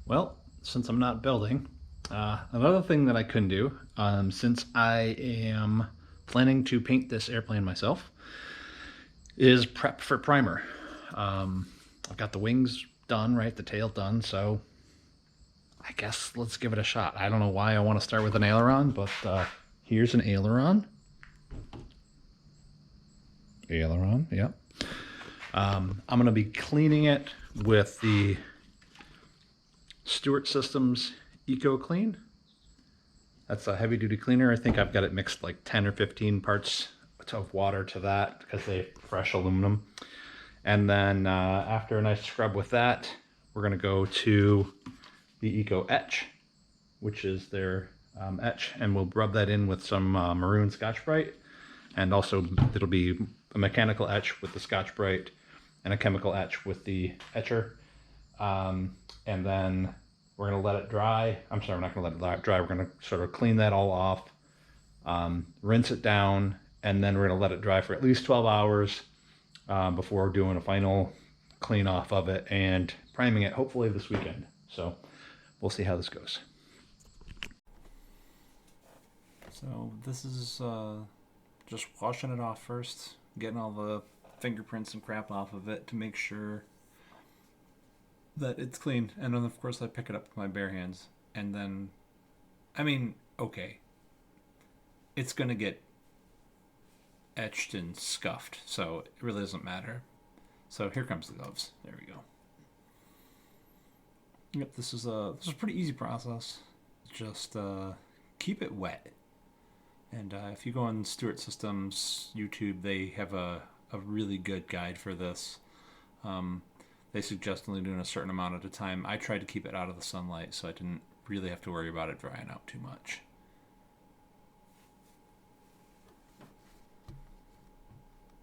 Well, since I'm not building, another thing that I couldn't do, since I am planning to paint this airplane myself, is prep for primer. I've got the wings done, right? The tail done, so I guess let's give it a shot. I don't know why I want to start with an aileron, but here's an aileron. Aileron, yep. I'm going to be cleaning it with the Stewart Systems Eco Clean. That's a heavy duty cleaner. I think I've got it mixed like 10 or 15 parts of water to that because they have fresh aluminum. And then after a nice scrub with that, we're going to go to the Eco Etch, which is their etch, and we'll rub that in with some maroon Scotch-Brite. And also it'll be a mechanical etch with the Scotch-Brite and a chemical etch with the etcher. And then we're going to let it dry. I'm sorry, we're not going to let it dry. We're going to sort of clean that all off, rinse it down, and then we're going to let it dry for at least 12 hours before doing a final clean off of it and priming it hopefully this weekend. So we'll see how this goes. So this is just washing it off first, getting all the fingerprints and crap off of it to make sure that it's clean. And then of course I pick it up with my bare hands. And then, I mean, okay, it's gonna get etched and scuffed, so it really doesn't matter. So here comes the gloves. There we go. Yep, this is a pretty easy process. Just keep it wet. And if you go on Stewart Systems YouTube, they have a really good guide for this. They suggest only doing a certain amount at a time. I tried to keep it out of the sunlight, so I didn't really have to worry about it drying out too much.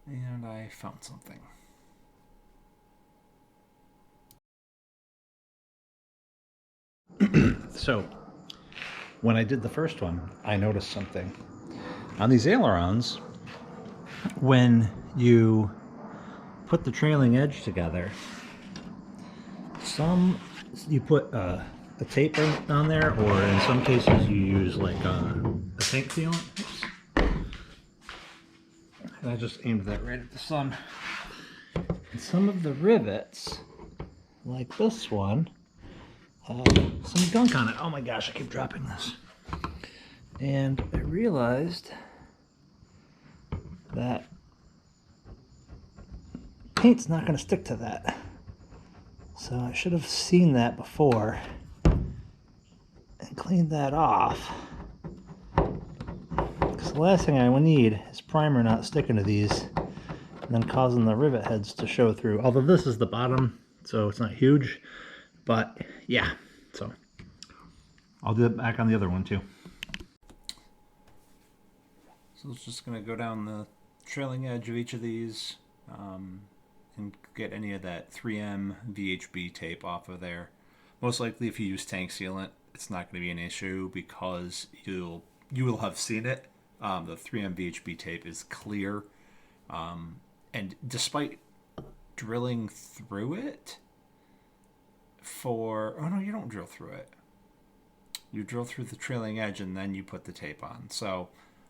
And I found something. So when I did the first one, I noticed something. On these ailerons, when you put the trailing edge together, you put a tape on there, or in some cases you use like a tank sealant. And I just aimed that right at the sun. And some of the rivets, like this one, some gunk on it. Oh my gosh, I keep dropping this. And I realized that paint's not going to stick to that. So I should have seen that before and cleaned that off. Because the last thing I would need is primer not sticking to these and then causing the rivet heads to show through. Although this is the bottom, so it's not huge. But yeah, so I'll do it back on the other one too. So it's just going to go down the trailing edge of each of these and get any of that 3M VHB tape off of there. Most likely if you use tank sealant, it's not going to be an issue because you will have seen it. The 3M VHB tape is clear. And despite drilling through it oh no, you don't drill through it. You drill through the trailing edge and then you put the tape on. So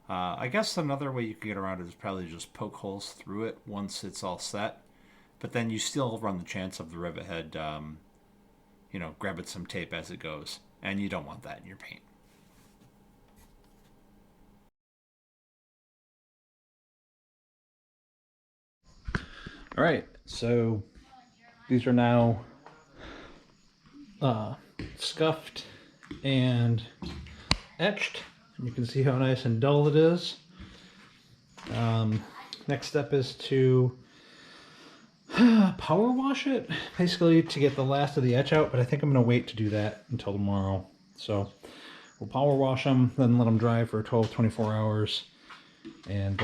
I guess another way you can get around it is probably just poke holes through it once it's all set. But then you still run the chance of the rivet head, grabbing some tape as it goes. And you don't want that in your paint. All right, so these are now scuffed and etched. You can see how nice and dull it is. Next step is to power wash it, basically to get the last of the etch out, but I think I'm going to wait to do that until tomorrow. So we'll power wash them, then let them dry for 12-24 hours, and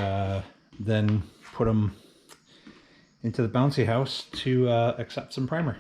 then put them into the bouncy house to accept some primer.